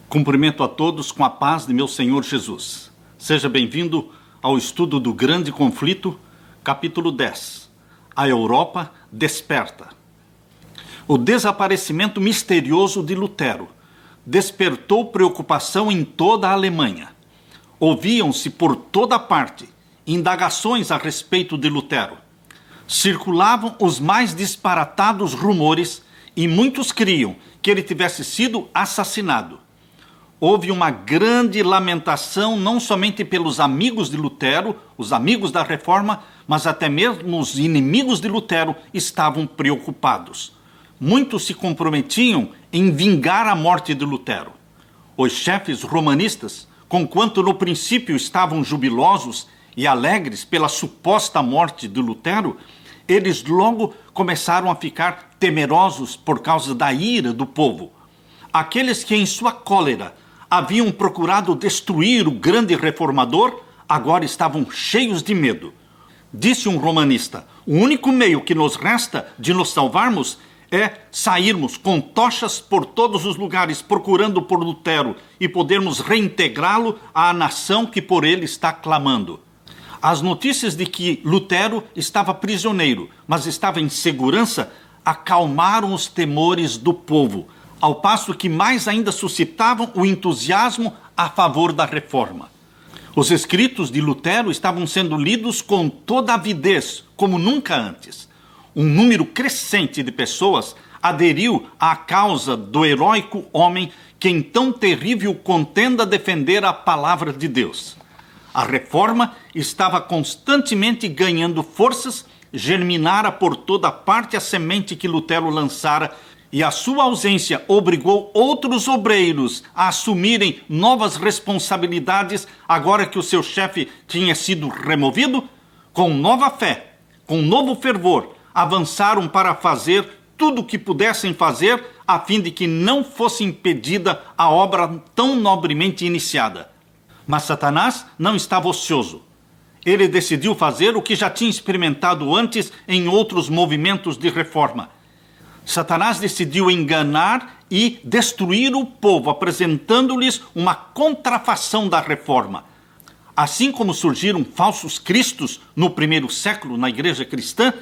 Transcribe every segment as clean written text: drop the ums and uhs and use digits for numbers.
Cumprimento a todos com a paz de meu Senhor Jesus. Seja bem-vindo ao estudo do Grande Conflito, capítulo 10. A Europa desperta. O desaparecimento misterioso de Lutero despertou preocupação em toda a Alemanha. Ouviam-se por toda parte indagações a respeito de Lutero. Circulavam os mais disparatados rumores e muitos criam que ele tivesse sido assassinado. Houve uma grande lamentação não somente pelos amigos de Lutero, os amigos da Reforma, mas até mesmo os inimigos de Lutero estavam preocupados. Muitos se comprometiam em vingar a morte de Lutero. Os chefes romanistas, conquanto no princípio estavam jubilosos e alegres pela suposta morte de Lutero, eles logo começaram a ficar temerosos por causa da ira do povo. Aqueles que em sua cólera haviam procurado destruir o grande reformador, agora estavam cheios de medo. Disse um romanista: o único meio que nos resta de nos salvarmos é sairmos com tochas por todos os lugares procurando por Lutero e podermos reintegrá-lo à nação que por ele está clamando. As notícias de que Lutero estava prisioneiro, mas estava em segurança, acalmaram os temores do povo, ao passo que mais ainda suscitavam o entusiasmo a favor da reforma. Os escritos de Lutero estavam sendo lidos com toda avidez, como nunca antes. Um número crescente de pessoas aderiu à causa do heróico homem que em tão terrível contenda defendera a palavra de Deus. A reforma estava constantemente ganhando forças, germinara por toda parte a semente que Lutero lançara, e a sua ausência obrigou outros obreiros a assumirem novas responsabilidades agora que o seu chefe tinha sido removido. Com nova fé, com novo fervor, avançaram para fazer tudo o que pudessem fazer a fim de que não fosse impedida a obra tão nobremente iniciada. Mas Satanás não estava ocioso. Ele decidiu fazer o que já tinha experimentado antes em outros movimentos de reforma. Satanás decidiu enganar e destruir o povo, apresentando-lhes uma contrafação da reforma. Assim como surgiram falsos cristos no primeiro século na igreja cristã,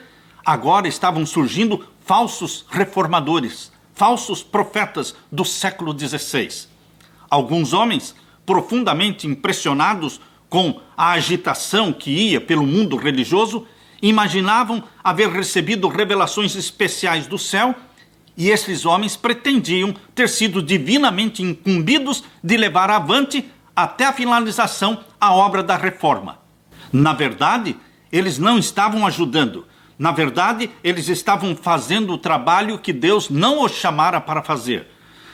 agora estavam surgindo falsos reformadores, falsos profetas do século XVI. Alguns homens, profundamente impressionados com a agitação que ia pelo mundo religioso, imaginavam haver recebido revelações especiais do céu, e esses homens pretendiam ter sido divinamente incumbidos de levar avante até a finalização a obra da reforma. Na verdade, eles não estavam ajudando. Na verdade, eles estavam fazendo o trabalho que Deus não os chamara para fazer.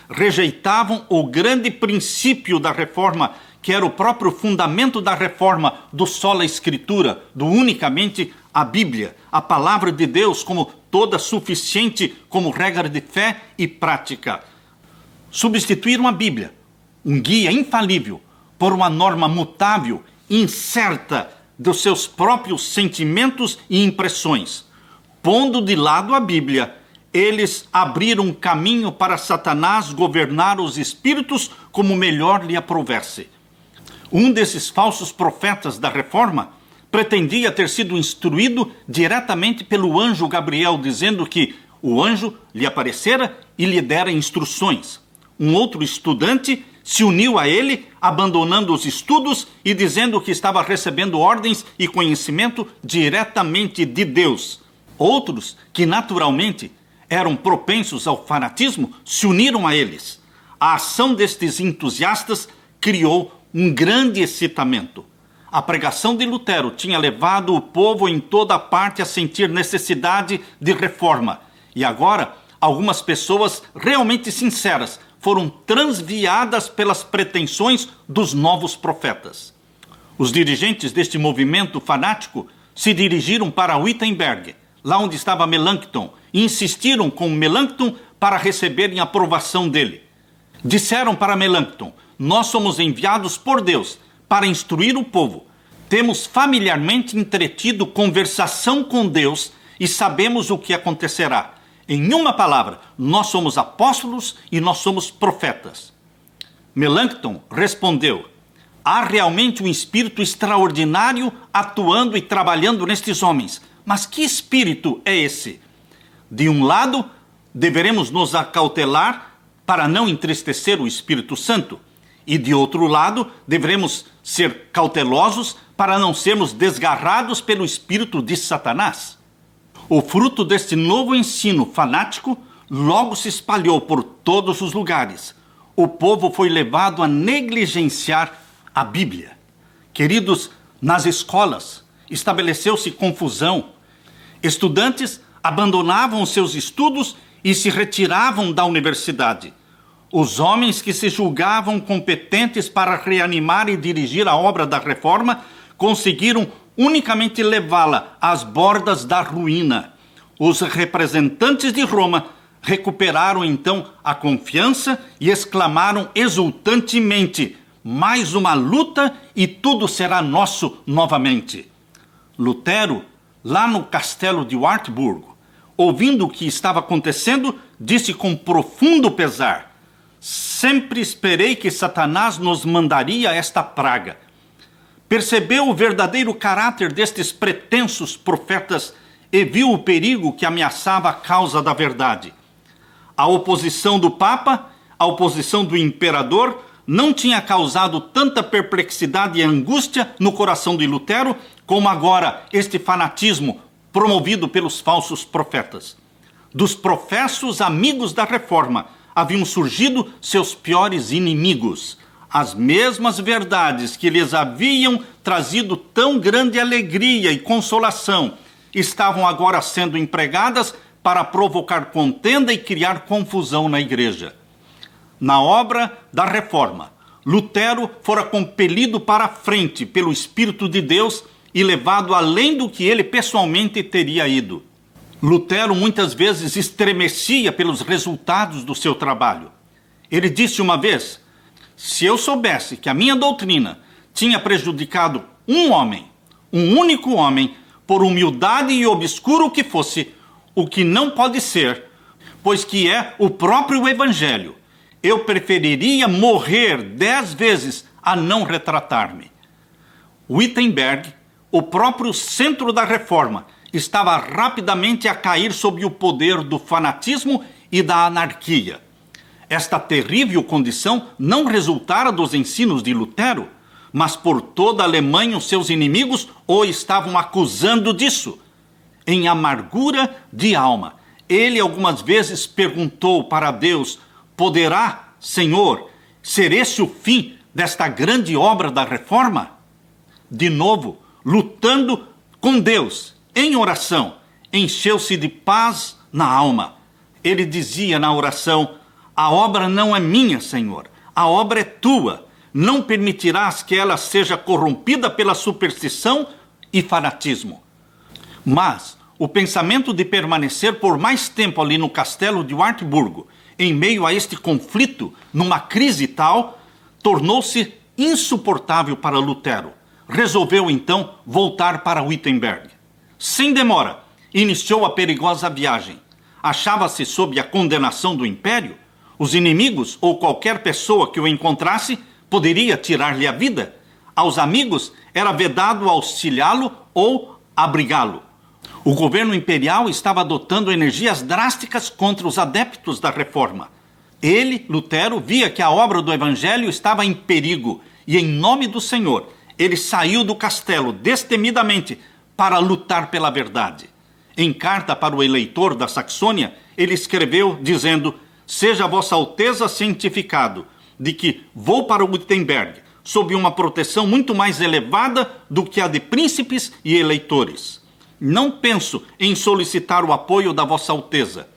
Rejeitavam o grande princípio da reforma, que era o próprio fundamento da reforma, do sola escritura, do unicamente a Bíblia, a palavra de Deus como toda suficiente como regra de fé e prática. Substituíram a Bíblia, um guia infalível, por uma norma mutável, incerta dos seus próprios sentimentos e impressões. Pondo de lado a Bíblia, eles abriram um caminho para Satanás governar os espíritos como melhor lhe aprouverse. Um desses falsos profetas da reforma pretendia ter sido instruído diretamente pelo anjo Gabriel, dizendo que o anjo lhe aparecera e lhe dera instruções. Um outro estudante se uniu a ele, abandonando os estudos e dizendo que estava recebendo ordens e conhecimento diretamente de Deus. Outros, que naturalmente eram propensos ao fanatismo, se uniram a eles. A ação destes entusiastas criou um grande excitamento. A pregação de Lutero tinha levado o povo em toda parte a sentir necessidade de reforma. E agora, algumas pessoas realmente sinceras foram transviadas pelas pretensões dos novos profetas. Os dirigentes deste movimento fanático se dirigiram para Wittenberg, lá onde estava Melanchthon, e insistiram com Melanchthon para receberem a aprovação dele. Disseram para Melanchthon: nós somos enviados por Deus para instruir o povo. Temos familiarmente entretido conversação com Deus e sabemos o que acontecerá. Em uma palavra, nós somos apóstolos e nós somos profetas. Melanchthon respondeu: há realmente um espírito extraordinário atuando e trabalhando nestes homens. Mas que espírito é esse? De um lado, deveremos nos acautelar para não entristecer o Espírito Santo. E de outro lado, deveremos ser cautelosos para não sermos desgarrados pelo espírito de Satanás. O fruto deste novo ensino fanático logo se espalhou por todos os lugares. O povo foi levado a negligenciar a Bíblia. Queridos, nas escolas estabeleceu-se confusão. Estudantes abandonavam os seus estudos e se retiravam da universidade. Os homens que se julgavam competentes para reanimar e dirigir a obra da reforma conseguiram unicamente levá-la às bordas da ruína. Os representantes de Roma recuperaram então a confiança e exclamaram exultantemente: mais uma luta e tudo será nosso novamente. Lutero, lá no castelo de Wartburgo, ouvindo o que estava acontecendo, disse com profundo pesar: sempre esperei que Satanás nos mandaria esta praga. Percebeu o verdadeiro caráter destes pretensos profetas e viu o perigo que ameaçava a causa da verdade. A oposição do Papa, a oposição do imperador, não tinha causado tanta perplexidade e angústia no coração de Lutero como agora este fanatismo promovido pelos falsos profetas. Dos professos amigos da reforma haviam surgido seus piores inimigos. As mesmas verdades que lhes haviam trazido tão grande alegria e consolação estavam agora sendo empregadas para provocar contenda e criar confusão na igreja. Na obra da reforma, Lutero fora compelido para a frente pelo Espírito de Deus e levado além do que ele pessoalmente teria ido. Lutero muitas vezes estremecia pelos resultados do seu trabalho. Ele disse uma vez: se eu soubesse que a minha doutrina tinha prejudicado um homem, um único homem, por humildade e obscuro que fosse, o que não pode ser, pois que é o próprio Evangelho, eu preferiria morrer 10 vezes a não retratar-me. Wittenberg, o próprio centro da reforma, estava rapidamente a cair sob o poder do fanatismo e da anarquia. Esta terrível condição não resultara dos ensinos de Lutero, mas por toda a Alemanha os seus inimigos o estavam acusando disso. Em amargura de alma, ele algumas vezes perguntou para Deus: poderá, Senhor, ser esse o fim desta grande obra da reforma? De novo, lutando com Deus, em oração, encheu-se de paz na alma. Ele dizia na oração: a obra não é minha, Senhor, a obra é tua. Não permitirás que ela seja corrompida pela superstição e fanatismo. Mas o pensamento de permanecer por mais tempo ali no castelo de Wartburgo, em meio a este conflito, numa crise tal, tornou-se insuportável para Lutero. Resolveu então voltar para Wittenberg. Sem demora, iniciou a perigosa viagem. Achava-se sob a condenação do império. Os inimigos ou qualquer pessoa que o encontrasse poderia tirar-lhe a vida. Aos amigos era vedado auxiliá-lo ou abrigá-lo. O governo imperial estava adotando energias drásticas contra os adeptos da reforma. Ele, Lutero, via que a obra do Evangelho estava em perigo e, em nome do Senhor, ele saiu do castelo destemidamente para lutar pela verdade. Em carta para o eleitor da Saxônia, ele escreveu dizendo: seja Vossa Alteza cientificado de que vou para Wittenberg sob uma proteção muito mais elevada do que a de príncipes e eleitores. Não penso em solicitar o apoio da Vossa Alteza.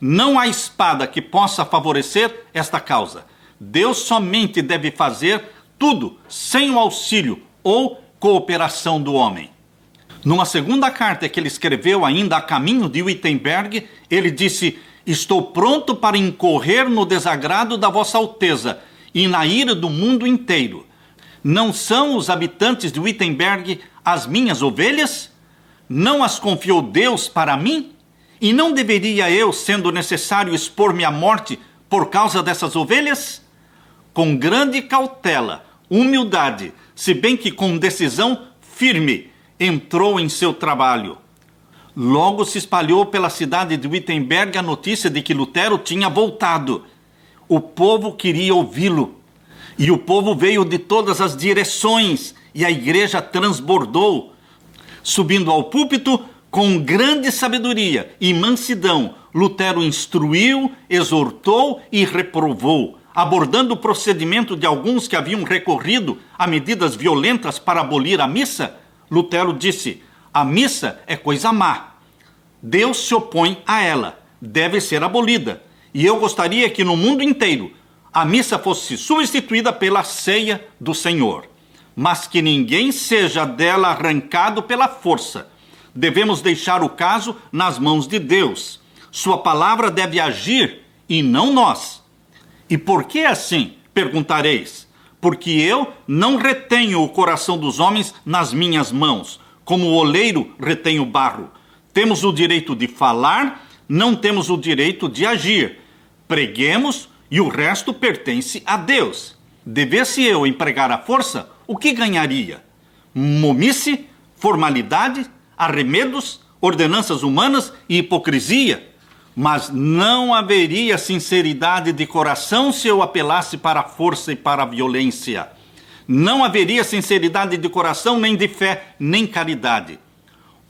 Não há espada que possa favorecer esta causa. Deus somente deve fazer tudo sem o auxílio ou cooperação do homem. Numa segunda carta que ele escreveu ainda a caminho de Wittenberg, ele disse: estou pronto para incorrer no desagrado da Vossa Alteza e na ira do mundo inteiro. Não são os habitantes de Wittenberg as minhas ovelhas? Não as confiou Deus para mim? E não deveria eu, sendo necessário, expor-me à morte por causa dessas ovelhas? com grande cautela, humildade, se bem que com decisão firme, entrou em seu trabalho. Logo se espalhou pela cidade de Wittenberg a notícia de que Lutero tinha voltado. O povo queria ouvi-lo. E o povo veio de todas as direções e a igreja transbordou. Subindo ao púlpito, com grande sabedoria e mansidão, Lutero instruiu, exortou e reprovou, abordando o procedimento de alguns que haviam recorrido a medidas violentas para abolir a missa. Lutero disse: a missa é coisa má. Deus se opõe a ela, deve ser abolida. E eu gostaria que no mundo inteiro a missa fosse substituída pela ceia do Senhor. Mas que ninguém seja dela arrancado pela força. Devemos deixar o caso nas mãos de Deus. Sua palavra deve agir e não nós. E por que assim? Perguntareis. Porque eu não retenho o coração dos homens nas minhas mãos, como o oleiro retém o barro. Temos o direito de falar, não temos o direito de agir. Preguemos e o resto pertence a Deus. Devesse eu empregar a força, o que ganharia? Momice, formalidade, arremedos, ordenanças humanas e hipocrisia? Mas não haveria sinceridade de coração se eu apelasse para a força e para a violência. Não haveria sinceridade de coração, nem de fé, nem caridade.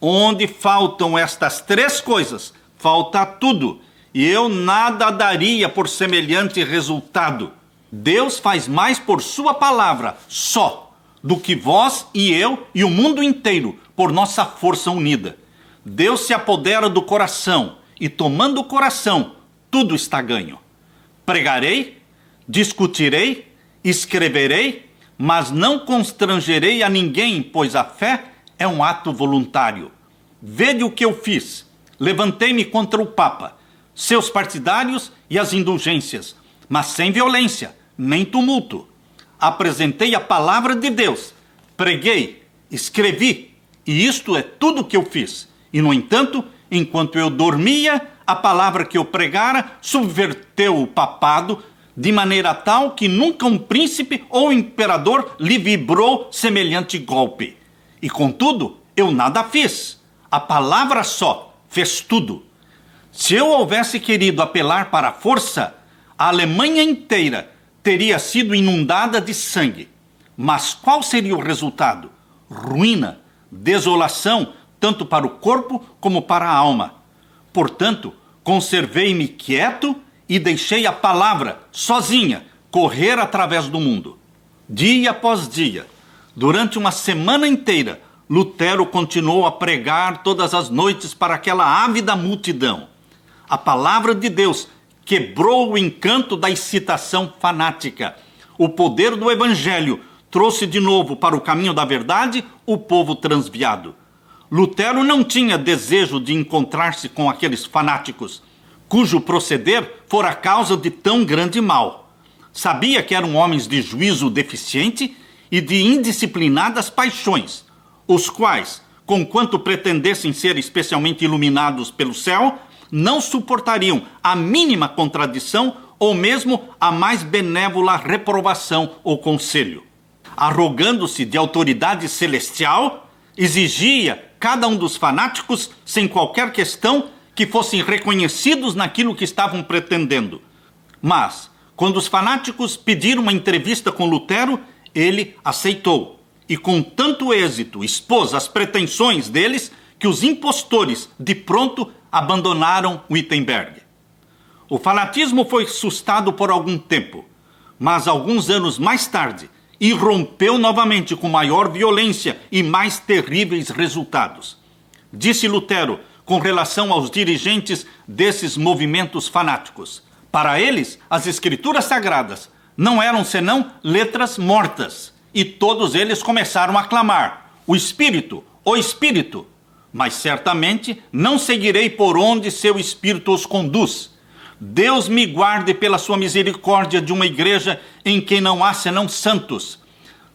Onde faltam estas três coisas, falta tudo. E eu nada daria por semelhante resultado. Deus faz mais por sua palavra, só, do que vós e eu e o mundo inteiro, por nossa força unida. Deus se apodera do coração, e tomando o coração, tudo está ganho. Pregarei, discutirei, escreverei, mas não constrangerei a ninguém, pois a fé é um ato voluntário. Vede o que eu fiz. Levantei-me contra o Papa, seus partidários e as indulgências, mas sem violência, nem tumulto. Apresentei a palavra de Deus, preguei, escrevi, e isto é tudo o que eu fiz. E, no entanto, enquanto eu dormia, a palavra que eu pregara subverteu o papado, de maneira tal que nunca um príncipe ou imperador lhe vibrou semelhante golpe. E, contudo, eu nada fiz. A palavra só fez tudo. Se eu houvesse querido apelar para a força, a Alemanha inteira teria sido inundada de sangue. Mas qual seria o resultado? Ruína, desolação, tanto para o corpo como para a alma. Portanto, conservei-me quieto e deixei a palavra, sozinha, correr através do mundo. Dia após dia, durante uma semana inteira, Lutero continuou a pregar todas as noites para aquela ávida multidão. A palavra de Deus quebrou o encanto da excitação fanática. O poder do Evangelho trouxe de novo para o caminho da verdade o povo transviado. Lutero não tinha desejo de encontrar-se com aqueles fanáticos, cujo proceder fora a causa de tão grande mal. Sabia que eram homens de juízo deficiente e de indisciplinadas paixões, os quais, conquanto pretendessem ser especialmente iluminados pelo céu, não suportariam a mínima contradição ou mesmo a mais benévola reprovação ou conselho. Arrogando-se de autoridade celestial, exigia cada um dos fanáticos, sem qualquer questão, que fossem reconhecidos naquilo que estavam pretendendo. Mas, quando os fanáticos pediram uma entrevista com Lutero, ele aceitou. E com tanto êxito expôs as pretensões deles que os impostores, de pronto, abandonaram Wittenberg. O fanatismo foi sustado por algum tempo, mas alguns anos mais tarde, irrompeu novamente com maior violência e mais terríveis resultados. Disse Lutero com relação aos dirigentes desses movimentos fanáticos: para eles, as escrituras sagradas não eram senão letras mortas, e todos eles começaram a clamar: o Espírito, o Espírito. Mas certamente não seguirei por onde seu Espírito os conduz. Deus me guarde pela sua misericórdia de uma igreja em que não há senão santos.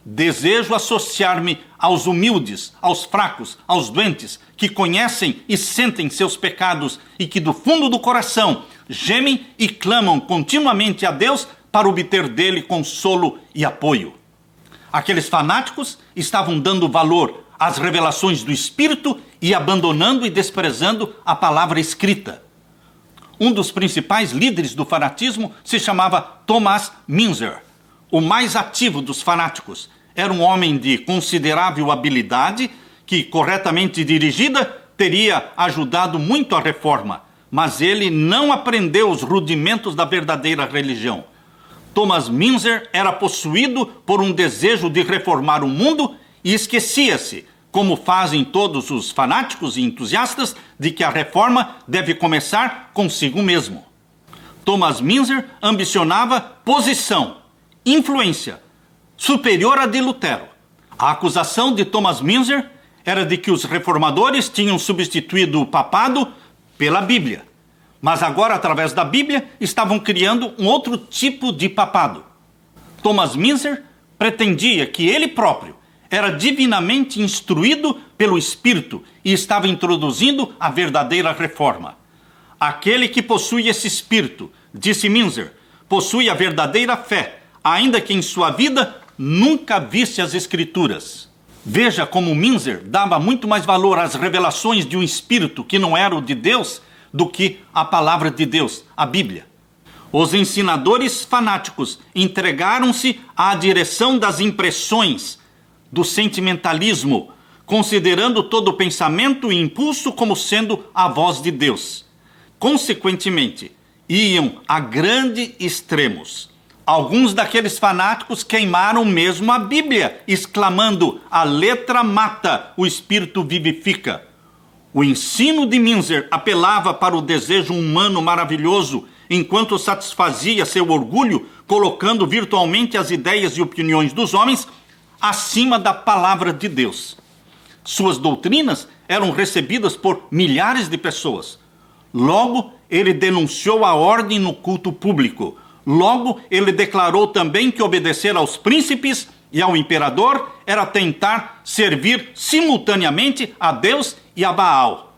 Desejo associar-me aos humildes, aos fracos, aos doentes, que conhecem e sentem seus pecados e que do fundo do coração gemem e clamam continuamente a Deus para obter dele consolo e apoio. Aqueles fanáticos estavam dando valor às revelações do Espírito e abandonando e desprezando a palavra escrita. Um dos principais líderes do fanatismo se chamava Thomas Müntzer, o mais ativo dos fanáticos. Era um homem de considerável habilidade que, corretamente dirigida, teria ajudado muito a reforma, mas ele não aprendeu os rudimentos da verdadeira religião. Thomas Müntzer era possuído por um desejo de reformar o mundo e esquecia-se, como fazem todos os fanáticos e entusiastas, de que a reforma deve começar consigo mesmo. Thomas Müntzer ambicionava posição, influência, superior à de Lutero. A acusação de Thomas Müntzer era de que os reformadores tinham substituído o papado pela Bíblia. Mas agora, através da Bíblia, estavam criando um outro tipo de papado. Thomas Müntzer pretendia que ele próprio era divinamente instruído pelo Espírito e estava introduzindo a verdadeira reforma. Aquele que possui esse Espírito, disse Müntzer, possui a verdadeira fé, ainda que em sua vida nunca visse as Escrituras. Veja como Müntzer dava muito mais valor às revelações de um Espírito que não era o de Deus do que a palavra de Deus, a Bíblia. Os ensinadores fanáticos entregaram-se à direção das impressões, do sentimentalismo, considerando todo o pensamento e impulso como sendo a voz de Deus. Consequentemente, iam a grandes extremos. Alguns daqueles fanáticos queimaram mesmo a Bíblia, exclamando: a letra mata, o Espírito vivifica. O ensino de Müntzer apelava para o desejo humano maravilhoso, enquanto satisfazia seu orgulho, colocando virtualmente as ideias e opiniões dos homens acima da palavra de Deus. Suas doutrinas eram recebidas por milhares de pessoas. Logo, ele denunciou a ordem no culto público. Logo, ele declarou também que obedecer aos príncipes e ao imperador era tentar servir simultaneamente a Deus e a Baal.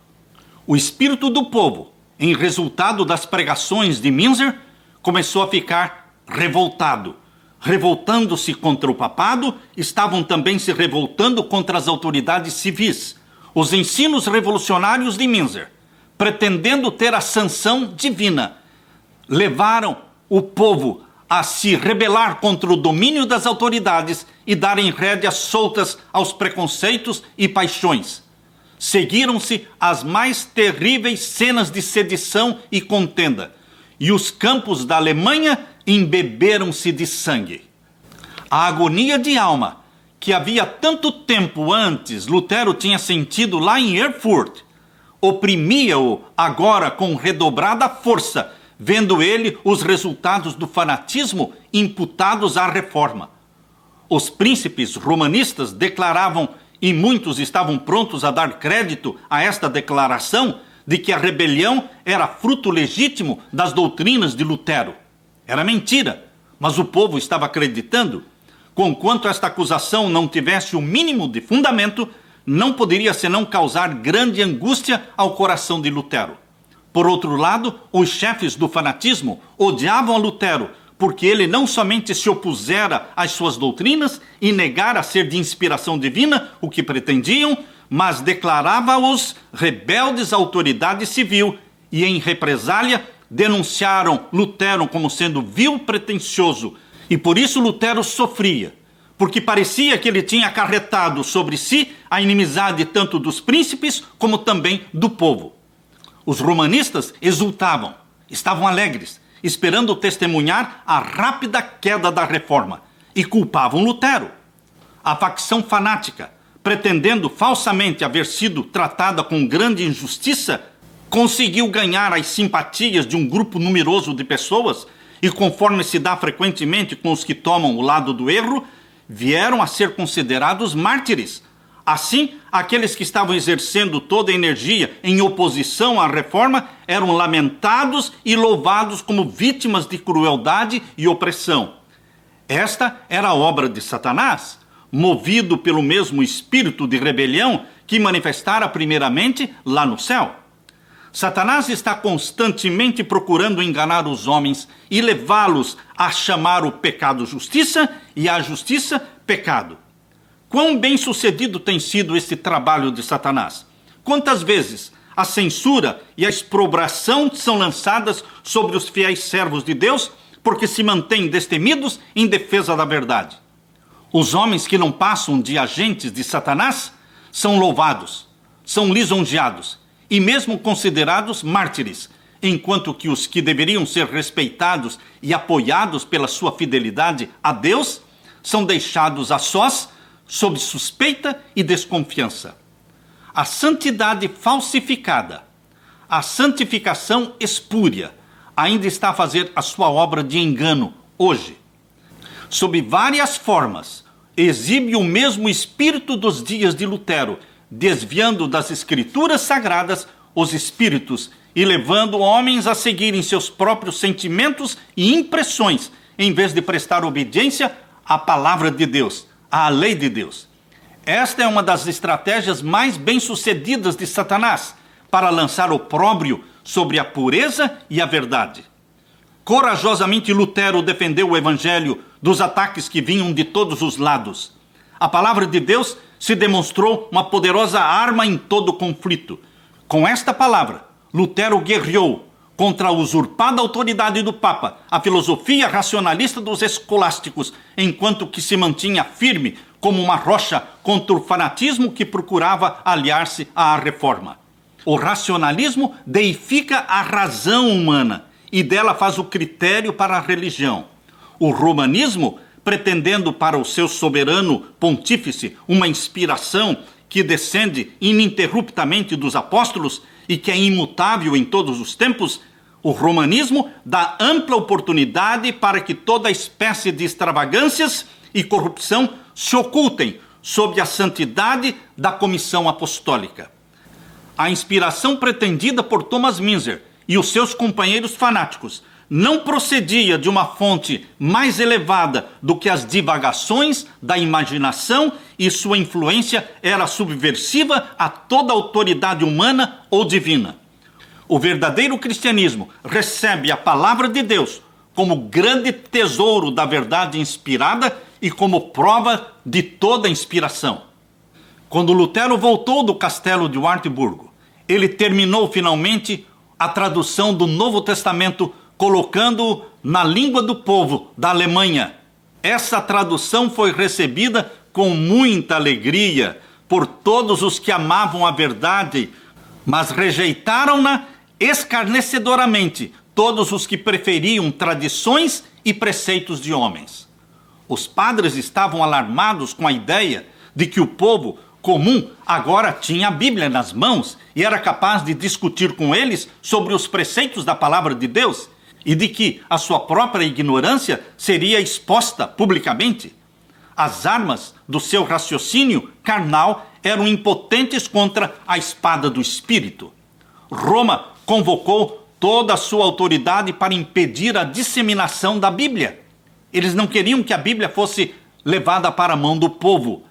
O espírito do povo, em resultado das pregações de Müntzer, começou a ficar revoltado. Revoltando-se contra o papado, estavam também se revoltando contra as autoridades civis. Os ensinos revolucionários de Müntzer, pretendendo ter a sanção divina, levaram o povo a se rebelar contra o domínio das autoridades e darem rédeas soltas aos preconceitos e paixões. Seguiram-se as mais terríveis cenas de sedição e contenda, e os campos da Alemanha embeberam-se de sangue. A agonia de alma que havia tanto tempo antes Lutero tinha sentido lá em Erfurt oprimia-o agora com redobrada força, vendo ele os resultados do fanatismo imputados à reforma. Os príncipes romanistas declaravam, e muitos estavam prontos a dar crédito a esta declaração, de que a rebelião era fruto legítimo das doutrinas de Lutero. Era mentira, mas o povo estava acreditando. Conquanto esta acusação não tivesse o mínimo de fundamento, não poderia senão causar grande angústia ao coração de Lutero. Por outro lado, os chefes do fanatismo odiavam a Lutero, porque ele não somente se opusera às suas doutrinas e negara ser de inspiração divina, o que pretendiam, mas declarava-os rebeldes à autoridade civil e, em represália, denunciaram Lutero como sendo vil pretensioso. E por isso Lutero sofria, porque parecia que ele tinha acarretado sobre si a inimizade tanto dos príncipes como também do povo. Os romanistas exultavam, estavam alegres, esperando testemunhar a rápida queda da reforma, e culpavam Lutero. A facção fanática, pretendendo falsamente haver sido tratada com grande injustiça, conseguiu ganhar as simpatias de um grupo numeroso de pessoas e, conforme se dá frequentemente com os que tomam o lado do erro, vieram a ser considerados mártires. Assim, aqueles que estavam exercendo toda a energia em oposição à reforma eram lamentados e louvados como vítimas de crueldade e opressão. Esta era a obra de Satanás, movido pelo mesmo espírito de rebelião que manifestara primeiramente lá no céu. Satanás está constantemente procurando enganar os homens e levá-los a chamar o pecado justiça e a justiça pecado. Quão bem-sucedido tem sido este trabalho de Satanás? Quantas vezes a censura e a exprobração são lançadas sobre os fiéis servos de Deus porque se mantêm destemidos em defesa da verdade? Os homens que não passam de agentes de Satanás são louvados, são lisonjeados e mesmo considerados mártires, enquanto que os que deveriam ser respeitados e apoiados pela sua fidelidade a Deus são deixados a sós, sob suspeita e desconfiança. A santidade falsificada, a santificação espúria, ainda está a fazer a sua obra de engano hoje. Sob várias formas, exibe o mesmo espírito dos dias de Lutero, desviando das escrituras sagradas os espíritos e levando homens a seguirem seus próprios sentimentos e impressões, em vez de prestar obediência à palavra de Deus, à lei de Deus. Esta é uma das estratégias mais bem-sucedidas de Satanás para lançar opróbrio sobre a pureza e a verdade. Corajosamente Lutero defendeu o evangelho dos ataques que vinham de todos os lados. A palavra de Deus se demonstrou uma poderosa arma em todo o conflito. Com esta palavra, Lutero guerreou contra a usurpada autoridade do Papa, a filosofia racionalista dos escolásticos, enquanto que se mantinha firme como uma rocha contra o fanatismo que procurava aliar-se à reforma. O racionalismo deifica a razão humana e dela faz o critério para a religião. O romanismo, pretendendo para o seu soberano pontífice uma inspiração que descende ininterruptamente dos apóstolos e que é imutável em todos os tempos, o romanismo dá ampla oportunidade para que toda espécie de extravagâncias e corrupção se ocultem sob a santidade da comissão apostólica. A inspiração pretendida por Thomas Müntzer e os seus companheiros fanáticos não procedia de uma fonte mais elevada do que as divagações da imaginação e sua influência era subversiva a toda autoridade humana ou divina. O verdadeiro cristianismo recebe a palavra de Deus como grande tesouro da verdade inspirada e como prova de toda inspiração. Quando Lutero voltou do castelo de Wartburgo, ele terminou finalmente a tradução do Novo Testamento, colocando-o na língua do povo da Alemanha. Essa tradução foi recebida com muita alegria por todos os que amavam a verdade, mas rejeitaram-na escarnecedoramente todos os que preferiam tradições e preceitos de homens. Os padres estavam alarmados com a ideia de que o povo comum agora tinha a Bíblia nas mãos e era capaz de discutir com eles sobre os preceitos da palavra de Deus e de que a sua própria ignorância seria exposta publicamente. As armas do seu raciocínio carnal eram impotentes contra a espada do Espírito. Roma convocou toda a sua autoridade para impedir a disseminação da Bíblia. Eles não queriam que a Bíblia fosse levada para a mão do povo.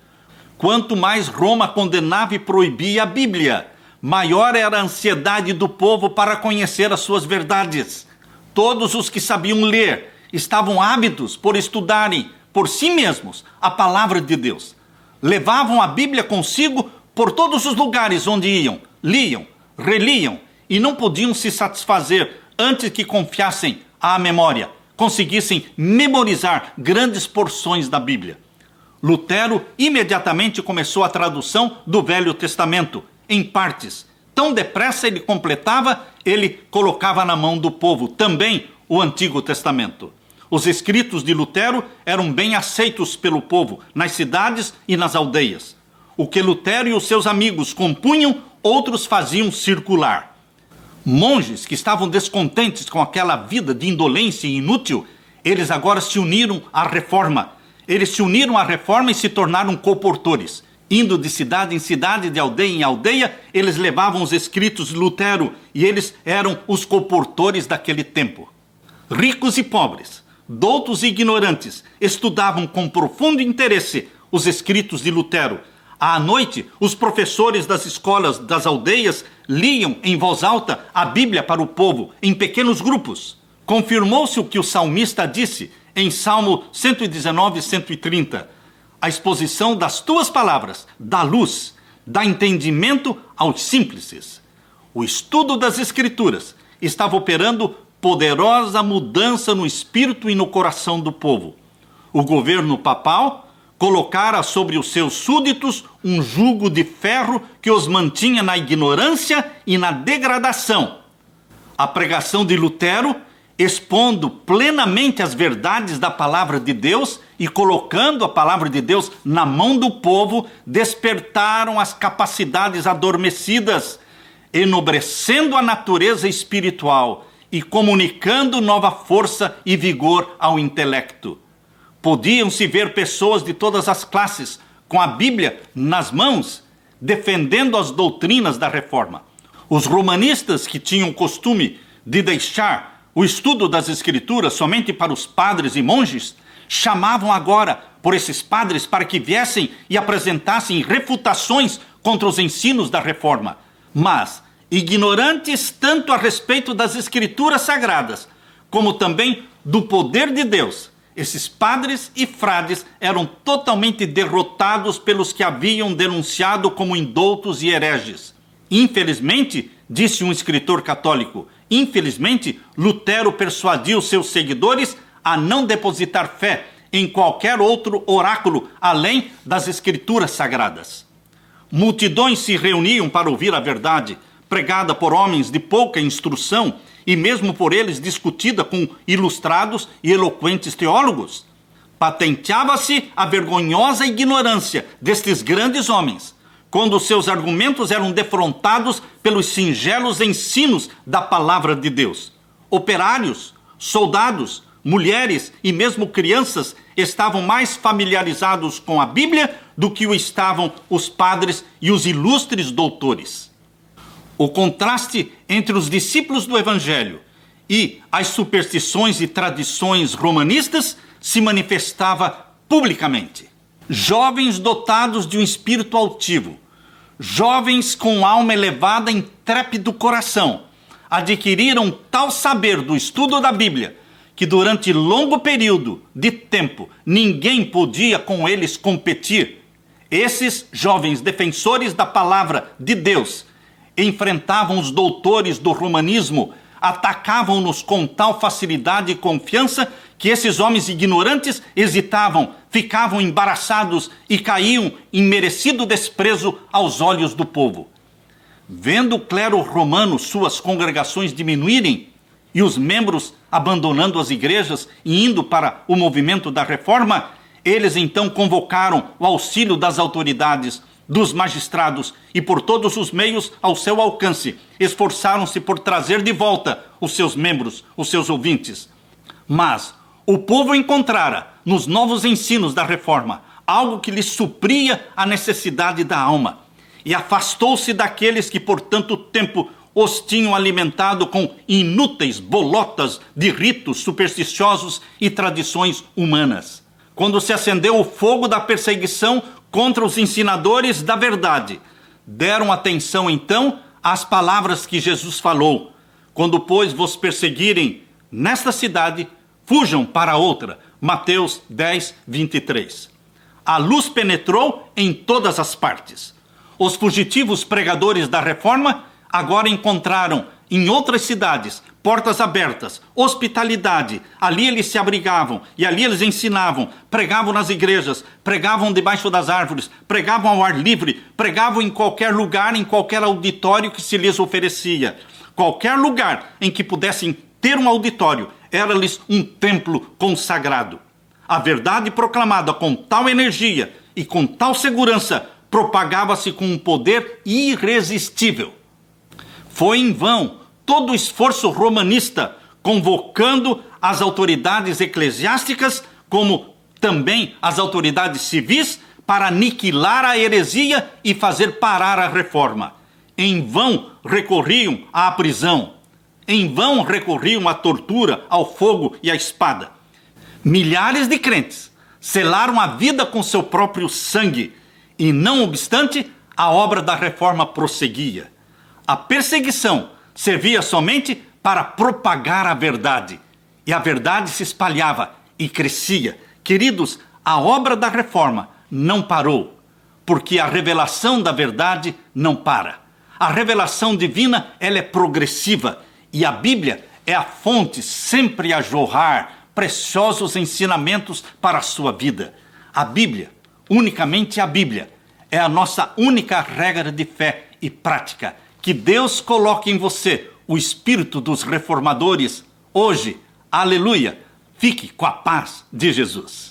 Quanto mais Roma condenava e proibia a Bíblia, maior era a ansiedade do povo para conhecer as suas verdades. Todos os que sabiam ler estavam ávidos por estudarem por si mesmos a palavra de Deus. Levavam a Bíblia consigo por todos os lugares onde iam, liam, reliam e não podiam se satisfazer antes que confiassem à memória, conseguissem memorizar grandes porções da Bíblia. Lutero imediatamente começou a tradução do Velho Testamento, em partes. Tão depressa ele completava, ele colocava na mão do povo também o Antigo Testamento. Os escritos de Lutero eram bem aceitos pelo povo, nas cidades e nas aldeias. O que Lutero e os seus amigos compunham, outros faziam circular. Monges que estavam descontentes com aquela vida de indolência inútil, eles agora se uniram à reforma. Eles se uniram à reforma e se tornaram colportores. Indo de cidade em cidade, de aldeia em aldeia, eles levavam os escritos de Lutero e eles eram os colportores daquele tempo. Ricos e pobres, doutos e ignorantes, estudavam com profundo interesse os escritos de Lutero, À noite, os professores das escolas das aldeias liam em voz alta a Bíblia para o povo, em pequenos grupos. Confirmou-se o que o salmista disse em Salmo 119, 130. A exposição das tuas palavras dá luz, dá entendimento aos simples. O estudo das Escrituras estava operando poderosa mudança no espírito e no coração do povo. O governo papal colocara sobre os seus súditos um jugo de ferro que os mantinha na ignorância e na degradação. A pregação de Lutero, expondo plenamente as verdades da palavra de Deus e colocando a palavra de Deus na mão do povo, despertaram as capacidades adormecidas, enobrecendo a natureza espiritual e comunicando nova força e vigor ao intelecto. Podiam-se ver pessoas de todas as classes, com a Bíblia nas mãos, defendendo as doutrinas da reforma. Os romanistas, que tinham o costume de deixar o estudo das Escrituras somente para os padres e monges, chamavam agora por esses padres para que viessem e apresentassem refutações contra os ensinos da reforma. Mas, ignorantes tanto a respeito das Escrituras sagradas, como também do poder de Deus, esses padres e frades eram totalmente derrotados pelos que haviam denunciado como indoutos e hereges. Infelizmente, disse um escritor católico, infelizmente, Lutero persuadiu seus seguidores a não depositar fé em qualquer outro oráculo além das Escrituras sagradas. Multidões se reuniam para ouvir a verdade, pregada por homens de pouca instrução e mesmo por eles discutida com ilustrados e eloquentes teólogos. Patenteava-se a vergonhosa ignorância destes grandes homens, quando seus argumentos eram defrontados pelos singelos ensinos da palavra de Deus. Operários, soldados, mulheres e mesmo crianças estavam mais familiarizados com a Bíblia do que o estavam os padres e os ilustres doutores. O contraste entre os discípulos do Evangelho e as superstições e tradições romanistas se manifestava publicamente. Jovens dotados de um espírito altivo, jovens com alma elevada e intrépido coração, adquiriram tal saber do estudo da Bíblia que durante longo período de tempo ninguém podia com eles competir. Esses jovens defensores da palavra de Deus enfrentavam os doutores do romanismo, atacavam-nos com tal facilidade e confiança que esses homens ignorantes hesitavam, ficavam embaraçados e caíam em merecido desprezo aos olhos do povo. Vendo o clero romano suas congregações diminuírem e os membros abandonando as igrejas e indo para o movimento da reforma, eles então convocaram o auxílio das autoridades, dos magistrados e por todos os meios ao seu alcance, esforçaram-se por trazer de volta os seus membros, os seus ouvintes. Mas o povo encontrara nos novos ensinos da reforma algo que lhe supria a necessidade da alma e afastou-se daqueles que por tanto tempo os tinham alimentado com inúteis bolotas de ritos supersticiosos e tradições humanas. Quando se acendeu o fogo da perseguição contra os ensinadores da verdade, deram atenção então às palavras que Jesus falou: quando, pois, vos perseguirem nesta cidade, fujam para outra. Mateus 10, 23. A luz penetrou em todas as partes. Os fugitivos pregadores da reforma agora encontraram em outras cidades portas abertas, hospitalidade. Ali eles se abrigavam e ali eles ensinavam, pregavam nas igrejas, pregavam debaixo das árvores, pregavam ao ar livre, pregavam em qualquer lugar, em qualquer auditório que se lhes oferecia. Qualquer lugar em que pudessem ter um auditório era-lhes um templo consagrado. A verdade proclamada com tal energia e com tal segurança propagava-se com um poder irresistível. Foi em vão todo o esforço romanista, convocando as autoridades eclesiásticas, como também as autoridades civis, para aniquilar a heresia e fazer parar a reforma. Em vão recorriam à prisão, em vão recorriam à tortura, ao fogo e à espada. Milhares de crentes selaram a vida com seu próprio sangue E não obstante, a obra da reforma prosseguia. A perseguição servia somente para propagar a verdade. E a verdade se espalhava e crescia. Queridos, a obra da reforma não parou, porque a revelação da verdade não para. A revelação divina, ela é progressiva, e a Bíblia é a fonte sempre a jorrar preciosos ensinamentos para a sua vida. A Bíblia, unicamente a Bíblia, é a nossa única regra de fé e prática. Que Deus coloque em você o espírito dos reformadores hoje. Aleluia! Fique com a paz de Jesus.